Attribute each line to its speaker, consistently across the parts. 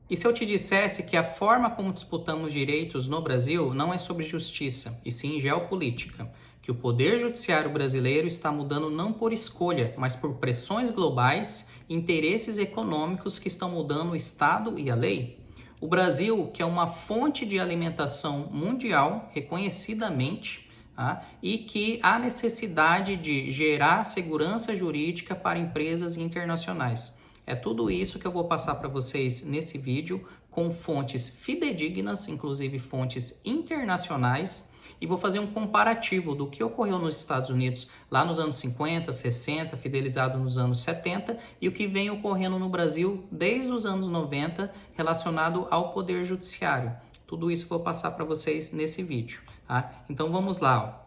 Speaker 1: E se eu te dissesse que a forma como disputamos direitos no Brasil não é sobre justiça, e sim geopolítica, que o poder judiciário brasileiro está mudando não por escolha, mas por pressões globais e interesses econômicos que estão mudando o Estado e a lei? O Brasil, que é uma fonte de alimentação mundial, reconhecidamente, e que há necessidade de gerar segurança jurídica para empresas internacionais. É tudo isso que eu vou passar para vocês nesse vídeo, com fontes fidedignas, inclusive fontes internacionais, e vou fazer um comparativo do que ocorreu nos Estados Unidos lá nos anos 50, 60, fidelizado nos anos 70, e o que vem ocorrendo no Brasil desde os anos 90, relacionado ao Poder Judiciário. Tudo isso eu vou passar para vocês nesse vídeo. Tá? Então vamos lá.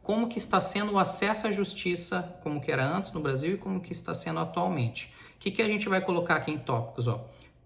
Speaker 1: Como que está sendo o acesso à justiça, como que era antes no Brasil e como que está sendo atualmente. O que a gente vai colocar aqui em tópicos?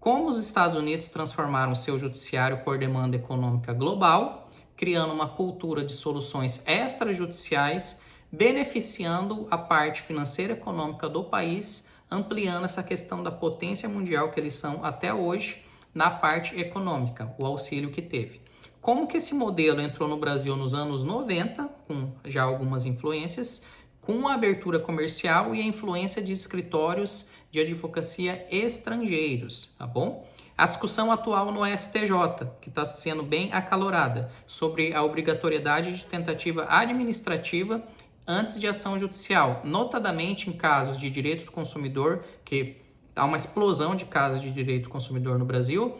Speaker 1: Como os Estados Unidos transformaram seu judiciário por demanda econômica global, criando uma cultura de soluções extrajudiciais, beneficiando a parte financeira e econômica do país, ampliando essa questão da potência mundial que eles são até hoje na parte econômica, o auxílio que teve. Como que esse modelo entrou no Brasil nos anos 90, com já algumas influências, com a abertura comercial e a influência de escritórios de advocacia estrangeiros, tá bom? A discussão atual no STJ, que está sendo bem acalorada, sobre a obrigatoriedade de tentativa administrativa antes de ação judicial, notadamente em casos de direito do consumidor, que há uma explosão de casos de direito do consumidor no Brasil,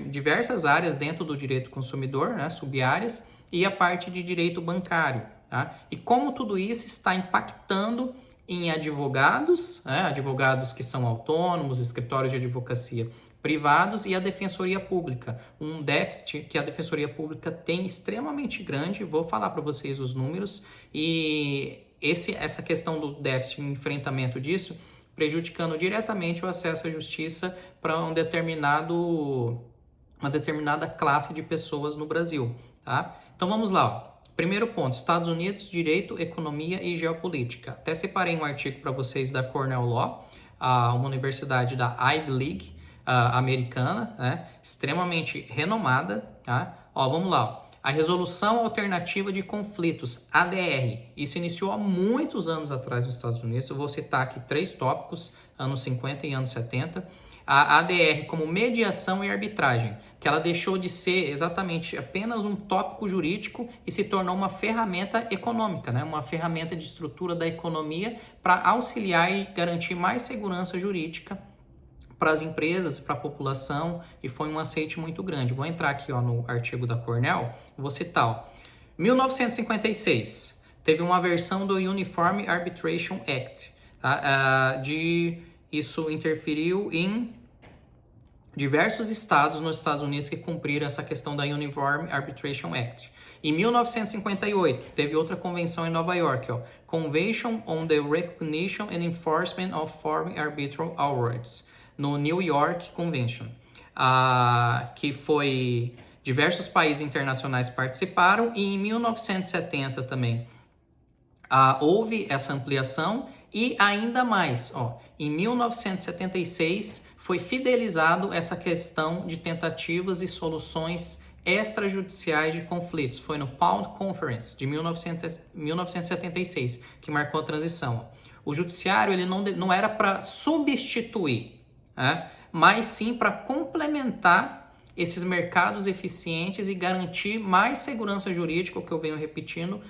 Speaker 1: diversas áreas dentro do direito do consumidor, né, sub-áreas, e a parte de direito bancário. Tá? E como tudo isso está impactando em advogados, né, advogados que são autônomos, escritórios de advocacia privados e a Defensoria Pública. Um déficit que a Defensoria Pública tem extremamente grande, vou falar para vocês os números, e essa questão do déficit, o enfrentamento disso, prejudicando diretamente o acesso à justiça para uma determinada classe de pessoas no Brasil. Tá? Então vamos lá. Primeiro ponto, Estados Unidos, direito, economia e geopolítica. Até separei um artigo para vocês da Cornell Law, uma universidade da Ivy League americana, né? Extremamente renomada. Tá? Vamos lá. A Resolução Alternativa de Conflitos, ADR. Isso iniciou há muitos anos atrás nos Estados Unidos. Eu vou citar aqui 3 tópicos, anos 50 e anos 70. A ADR como mediação e arbitragem, que ela deixou de ser exatamente apenas um tópico jurídico e se tornou uma ferramenta econômica, né? Uma ferramenta de estrutura da economia para auxiliar e garantir mais segurança jurídica para as empresas, para a população, e foi um aceite muito grande. Vou entrar aqui no artigo da Cornell, vou citar. 1956, teve uma versão do Uniform Arbitration Act. Tá? Isso interferiu em diversos estados nos Estados Unidos que cumpriram essa questão da Uniform Arbitration Act. Em 1958, teve outra convenção em Nova York, Convention on the Recognition and Enforcement of Foreign Arbitral Awards, no New York Convention, que foi diversos países internacionais participaram, e em 1970 também houve essa ampliação, e ainda mais, em 1976 foi fidelizado essa questão de tentativas e soluções extrajudiciais de conflitos. Foi no Pound Conference de 1976 que marcou a transição. O judiciário ele não era para substituir, mas sim para complementar esses mercados eficientes e garantir mais segurança jurídica, o que eu venho repetindo,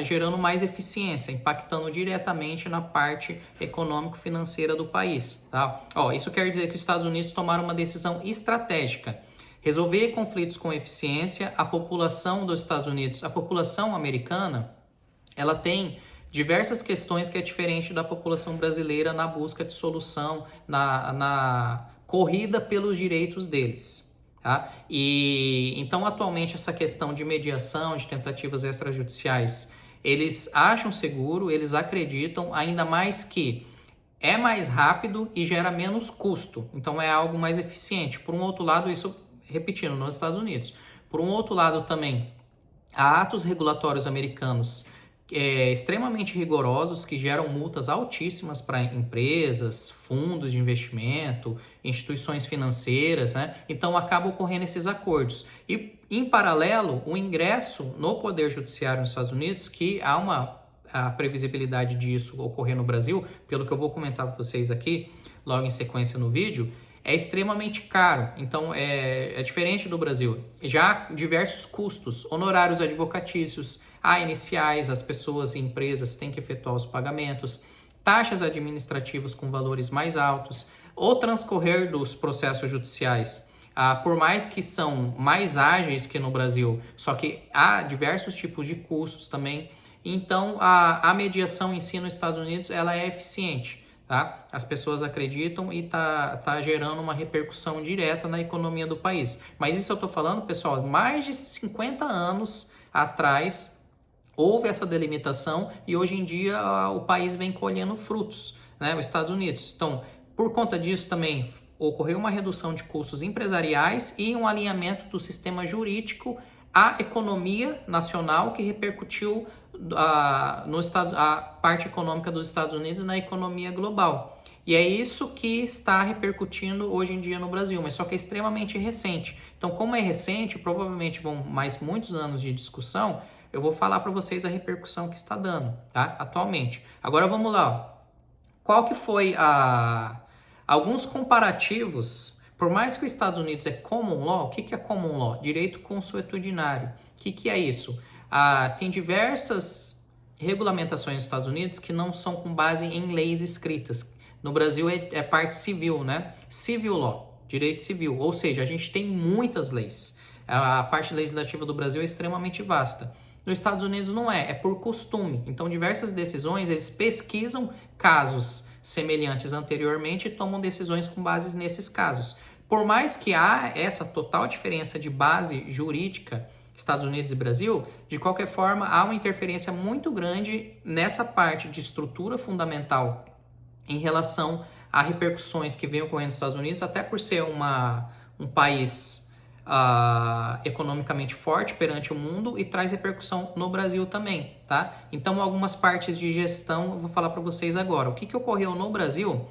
Speaker 1: gerando mais eficiência, impactando diretamente na parte econômico-financeira do país. Tá? Isso quer dizer que os Estados Unidos tomaram uma decisão estratégica. Resolver conflitos com eficiência. A população dos Estados Unidos, a população americana, ela tem diversas questões que é diferente da população brasileira na busca de solução, na corrida pelos direitos deles. Tá? E então, atualmente, essa questão de mediação, de tentativas extrajudiciais, eles acham seguro, eles acreditam, ainda mais que é mais rápido e gera menos custo. Então, é algo mais eficiente. Por um outro lado, isso, repetindo, nos Estados Unidos. Por um outro lado, também, há atos regulatórios americanos extremamente rigorosos que geram multas altíssimas para empresas, fundos de investimento, instituições financeiras, né? Então acaba ocorrendo esses acordos. E, em paralelo, o ingresso no Poder Judiciário nos Estados Unidos, que há a previsibilidade disso ocorrer no Brasil, pelo que eu vou comentar para vocês aqui, logo em sequência no vídeo, é extremamente caro. Então é diferente do Brasil. Já diversos custos, honorários advocatícios, há iniciais, as pessoas e empresas têm que efetuar os pagamentos, taxas administrativas com valores mais altos, o transcorrer dos processos judiciais, por mais que são mais ágeis que no Brasil, só que há diversos tipos de custos também. Então, a mediação em si nos Estados Unidos ela é eficiente. Tá? As pessoas acreditam e tá gerando uma repercussão direta na economia do país. Mas isso eu estou falando, pessoal, mais de 50 anos atrás houve essa delimitação e hoje em dia o país vem colhendo frutos, né? Os Estados Unidos. Então, por conta disso também ocorreu uma redução de custos empresariais e um alinhamento do sistema jurídico à economia nacional que repercutiu a parte econômica dos Estados Unidos na economia global. E é isso que está repercutindo hoje em dia no Brasil, mas só que é extremamente recente. Então, como é recente, provavelmente vão mais muitos anos de discussão, eu vou falar para vocês a repercussão que está dando, tá? Atualmente. Agora vamos lá. Ó. Qual que foi alguns comparativos? Por mais que os Estados Unidos é common law, o que é common law? Direito consuetudinário. O que é isso? Tem diversas regulamentações nos Estados Unidos que não são com base em leis escritas. No Brasil é parte civil, né? Civil law, direito civil. Ou seja, a gente tem muitas leis. A parte legislativa do Brasil é extremamente vasta. Nos Estados Unidos não é por costume. Então, diversas decisões, eles pesquisam casos semelhantes anteriormente e tomam decisões com base nesses casos. Por mais que há essa total diferença de base jurídica, Estados Unidos e Brasil, de qualquer forma, há uma interferência muito grande nessa parte de estrutura fundamental em relação a repercussões que vêm ocorrendo nos Estados Unidos, até por ser um país economicamente forte perante o mundo e traz repercussão no Brasil também, tá? Então, algumas partes de gestão eu vou falar para vocês agora. O que ocorreu no Brasil?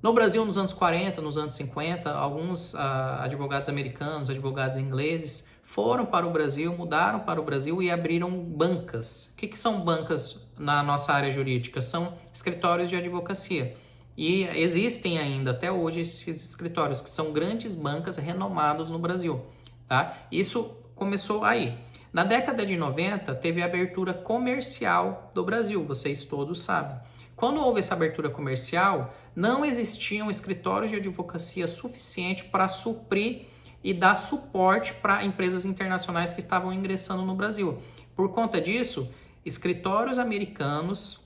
Speaker 1: No Brasil, nos anos 40, nos anos 50, alguns advogados americanos, advogados ingleses foram para o Brasil, mudaram para o Brasil e abriram bancas. O que são bancas na nossa área jurídica? São escritórios de advocacia. E existem ainda até hoje esses escritórios, que são grandes bancas renomadas no Brasil. Tá? Isso começou aí. Na década de 90, teve a abertura comercial do Brasil, vocês todos sabem. Quando houve essa abertura comercial, não existiam escritórios de advocacia suficiente para suprir e dar suporte para empresas internacionais que estavam ingressando no Brasil. Por conta disso, escritórios americanos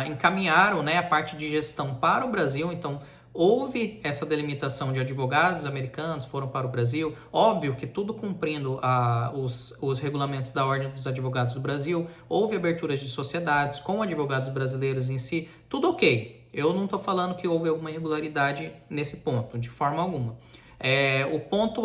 Speaker 1: encaminharam, né, a parte de gestão para o Brasil. Então, houve essa delimitação de advogados americanos, foram para o Brasil. Óbvio que tudo cumprindo os regulamentos da Ordem dos Advogados do Brasil. Houve aberturas de sociedades com advogados brasileiros em si. Tudo ok. Eu não estou falando que houve alguma irregularidade nesse ponto, de forma alguma. O ponto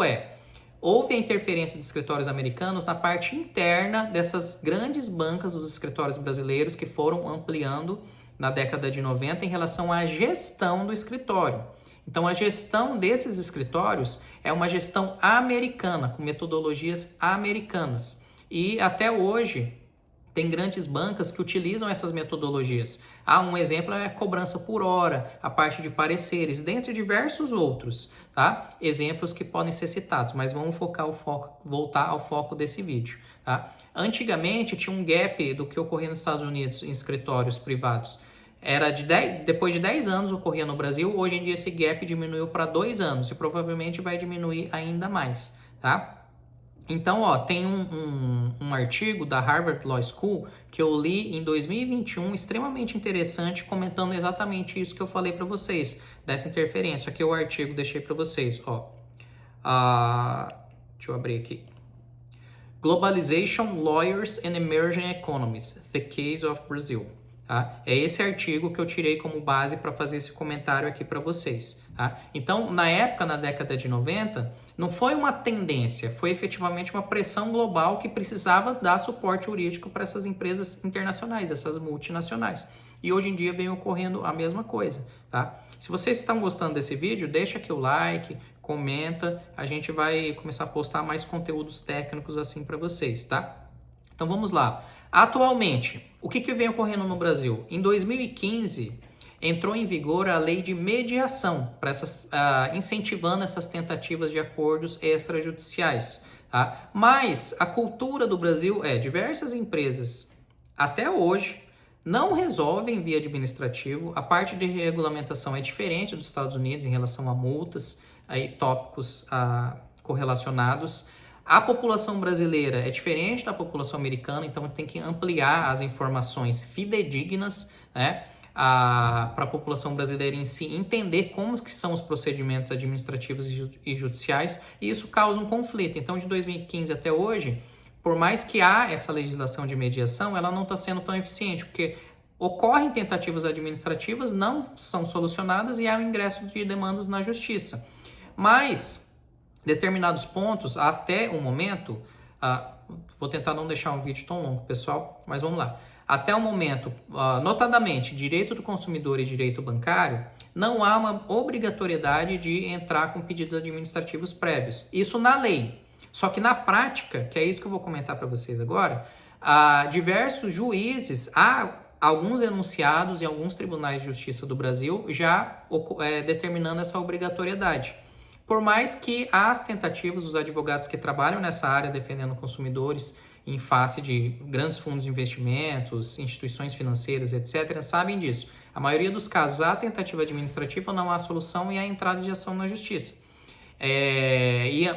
Speaker 1: houve a interferência de escritórios americanos na parte interna dessas grandes bancas dos escritórios brasileiros que foram ampliando na década de 90 em relação à gestão do escritório. Então, a gestão desses escritórios é uma gestão americana, com metodologias americanas. E até hoje, tem grandes bancas que utilizam essas metodologias. Um exemplo é a cobrança por hora, a parte de pareceres, dentre diversos outros, tá? Exemplos que podem ser citados, mas vamos voltar ao foco desse vídeo, tá? Antigamente tinha um gap do que ocorria nos Estados Unidos em escritórios privados. Depois de 10 anos ocorria no Brasil, hoje em dia esse gap diminuiu para 2 anos e provavelmente vai diminuir ainda mais, tá? Então, tem um artigo da Harvard Law School que eu li em 2021, extremamente interessante, comentando exatamente isso que eu falei para vocês, dessa interferência. Aqui é o artigo, deixei para vocês. Deixa eu abrir aqui. Globalization, Lawyers and Emerging Economies, The Case of Brazil. Tá? É esse artigo que eu tirei como base para fazer esse comentário aqui para vocês. Tá? Então, na época, na década de 90, não foi uma tendência, foi efetivamente uma pressão global que precisava dar suporte jurídico para essas empresas internacionais, essas multinacionais. E hoje em dia vem ocorrendo a mesma coisa. Tá? Se vocês estão gostando desse vídeo, deixa aqui o like, comenta, a gente vai começar a postar mais conteúdos técnicos assim para vocês, tá? Então vamos lá. Atualmente, o que vem ocorrendo no Brasil? Em 2015, entrou em vigor a lei de mediação, para incentivando essas tentativas de acordos extrajudiciais. Tá? Mas a cultura do Brasil é diversas empresas, até hoje, não resolvem via administrativo. A parte de regulamentação é diferente dos Estados Unidos em relação a multas, aí, tópicos correlacionados. A população brasileira é diferente da população americana, então tem que ampliar as informações fidedignas, né, para a população brasileira em si entender como que são os procedimentos administrativos e judiciais, e isso causa um conflito. Então, de 2015 até hoje, por mais que há essa legislação de mediação, ela não está sendo tão eficiente, porque ocorrem tentativas administrativas, não são solucionadas e há o ingresso de demandas na justiça. Mas determinados pontos, até o momento, vou tentar não deixar um vídeo tão longo, pessoal, mas vamos lá. Até o momento, notadamente, direito do consumidor e direito bancário, não há uma obrigatoriedade de entrar com pedidos administrativos prévios. Isso na lei. Só que na prática, que é isso que eu vou comentar para vocês agora, diversos juízes, há alguns enunciados em alguns tribunais de justiça do Brasil já determinando essa obrigatoriedade. Por mais que as tentativas, os advogados que trabalham nessa área defendendo consumidores em face de grandes fundos de investimentos, instituições financeiras, etc., sabem disso. A maioria dos casos, há tentativa administrativa, não há solução e há entrada de ação na justiça. E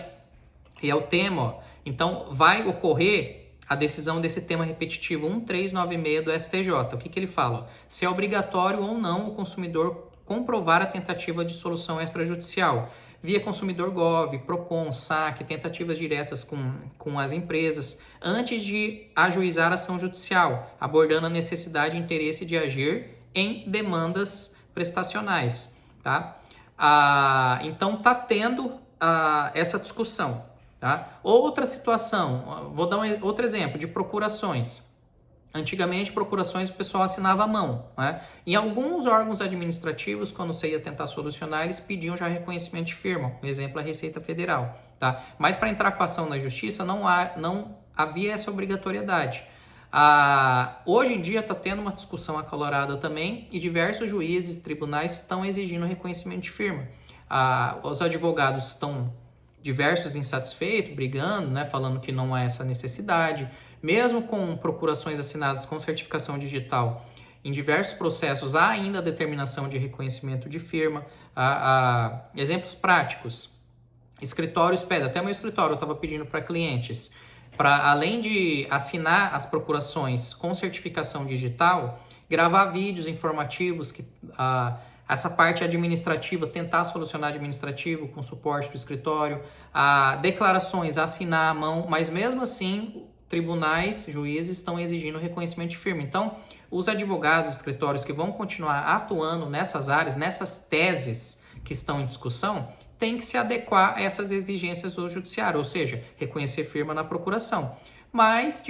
Speaker 1: é o tema, ó. Então, vai ocorrer a decisão desse tema repetitivo 1396 do STJ. O que ele fala? Se é obrigatório ou não o consumidor comprovar a tentativa de solução extrajudicial via consumidor gov, Procon, SAC, tentativas diretas com as empresas, antes de ajuizar a ação judicial, abordando a necessidade e interesse de agir em demandas prestacionais. Tá? Então, está tendo essa discussão. Tá? Outra situação, vou dar outro exemplo, de procurações. Antigamente, procurações o pessoal assinava à mão, né? Em alguns órgãos administrativos, quando você ia tentar solucionar, eles pediam já reconhecimento de firma. Um exemplo é a Receita Federal. Tá? Mas para entrar com a ação na justiça, não havia essa obrigatoriedade. Hoje em dia está tendo uma discussão acalorada também e diversos juízes e tribunais estão exigindo reconhecimento de firma. Os advogados estão diversos insatisfeitos, brigando, né, falando que não há essa necessidade. Mesmo com procurações assinadas com certificação digital, em diversos processos há ainda a determinação de reconhecimento de firma. Exemplos práticos. Escritórios pedem, até meu escritório eu estava pedindo para clientes, para além de assinar as procurações com certificação digital, gravar vídeos informativos, essa parte administrativa, tentar solucionar administrativo com suporte do escritório, declarações, assinar à mão, mas mesmo assim tribunais, juízes estão exigindo reconhecimento de firma. Então, os advogados, escritórios que vão continuar atuando nessas áreas, nessas teses que estão em discussão, têm que se adequar a essas exigências do judiciário, ou seja, reconhecer firma na procuração. Mas,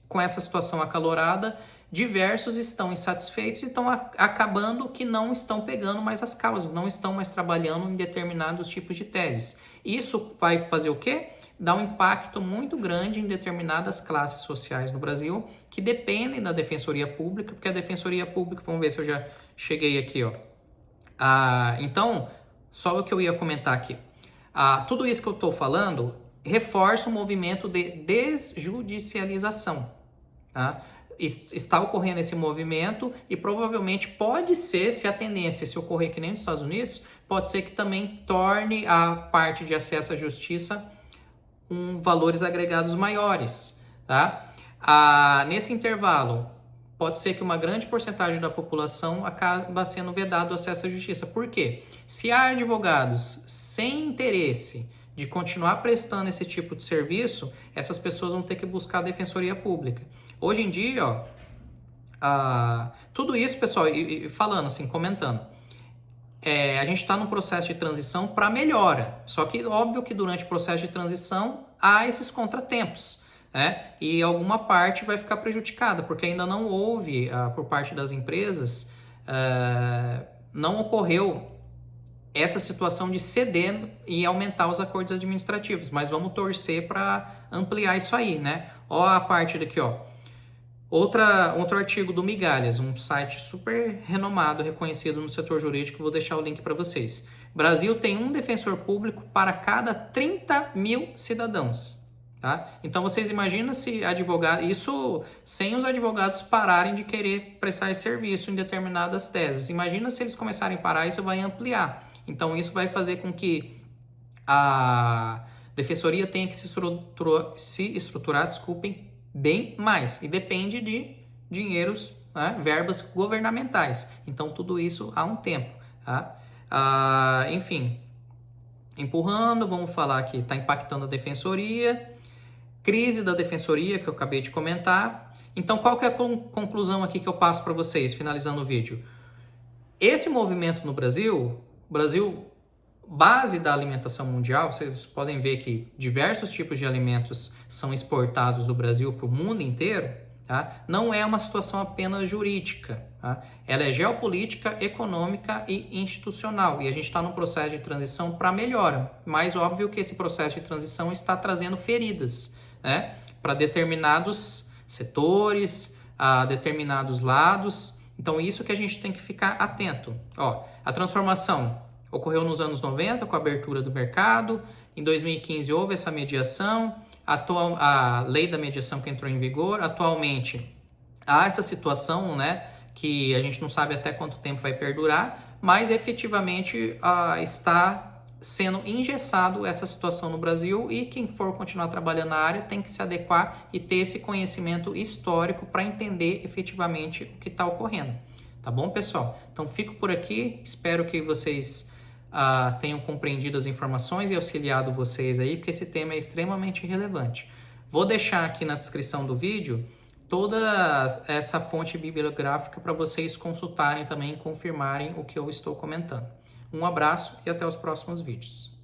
Speaker 1: com essa situação acalorada, diversos estão insatisfeitos e estão acabando que não estão pegando mais as causas, não estão mais trabalhando em determinados tipos de teses. Isso vai fazer o quê? Dá um impacto muito grande em determinadas classes sociais no Brasil que dependem da Defensoria Pública, porque a Defensoria Pública, vamos ver se eu já cheguei aqui, ó. Então, só o que eu ia comentar aqui. Tudo isso que eu estou falando reforça o movimento de desjudicialização. Tá? Está ocorrendo esse movimento e provavelmente pode ser, se a tendência se ocorrer que nem nos Estados Unidos, pode ser que também torne a parte de acesso à justiça com valores agregados maiores, tá? Nesse intervalo, pode ser que uma grande porcentagem da população acaba sendo vedado o acesso à justiça. Por quê? Se há advogados sem interesse de continuar prestando esse tipo de serviço, essas pessoas vão ter que buscar a Defensoria Pública. Hoje em dia, tudo isso, pessoal, e falando assim, comentando, a gente está num processo de transição para melhora. Só que óbvio que durante o processo de transição há esses contratempos, né? E alguma parte vai ficar prejudicada, porque ainda não houve, por parte das empresas, não ocorreu essa situação de ceder e aumentar os acordos administrativos. Mas vamos torcer para ampliar isso aí, né? Ó a parte daqui, ó. Outro artigo do Migalhas, um site super renomado, reconhecido no setor jurídico, vou deixar o link para vocês. Brasil tem um defensor público para cada 30 mil cidadãos. Tá? Então vocês imaginam se advogado, isso sem os advogados pararem de querer prestar esse serviço em determinadas teses. Imagina se eles começarem a parar, isso vai ampliar. Então isso vai fazer com que a defensoria tenha que se estruturar, desculpem, bem mais. E depende de dinheiros, né, verbas governamentais. Então tudo isso há um tempo. Tá? Enfim, empurrando, vamos falar que está impactando a defensoria. Crise da defensoria, que eu acabei de comentar. Então, qual que é a conclusão aqui que eu passo para vocês, finalizando o vídeo? Esse movimento no Brasil, base da alimentação mundial, vocês podem ver que diversos tipos de alimentos são exportados do Brasil para o mundo inteiro, tá? Não é uma situação apenas jurídica, tá? Ela é geopolítica, econômica e institucional, e a gente está num processo de transição para melhora, mas óbvio que esse processo de transição está trazendo feridas, né? Para determinados setores, a determinados lados. Então isso que a gente tem que ficar atento. Ó, a transformação ocorreu nos anos 90 com a abertura do mercado. Em 2015 houve essa mediação, a lei da mediação que entrou em vigor. Atualmente há essa situação, né, que a gente não sabe até quanto tempo vai perdurar, mas efetivamente está sendo engessado essa situação no Brasil, e quem for continuar trabalhando na área tem que se adequar e ter esse conhecimento histórico para entender efetivamente o que está ocorrendo. Tá bom, pessoal? Então fico por aqui, espero que vocês tenham compreendido as informações e auxiliado vocês aí, porque esse tema é extremamente relevante. Vou deixar aqui na descrição do vídeo toda essa fonte bibliográfica para vocês consultarem também e confirmarem o que eu estou comentando. Um abraço e até os próximos vídeos.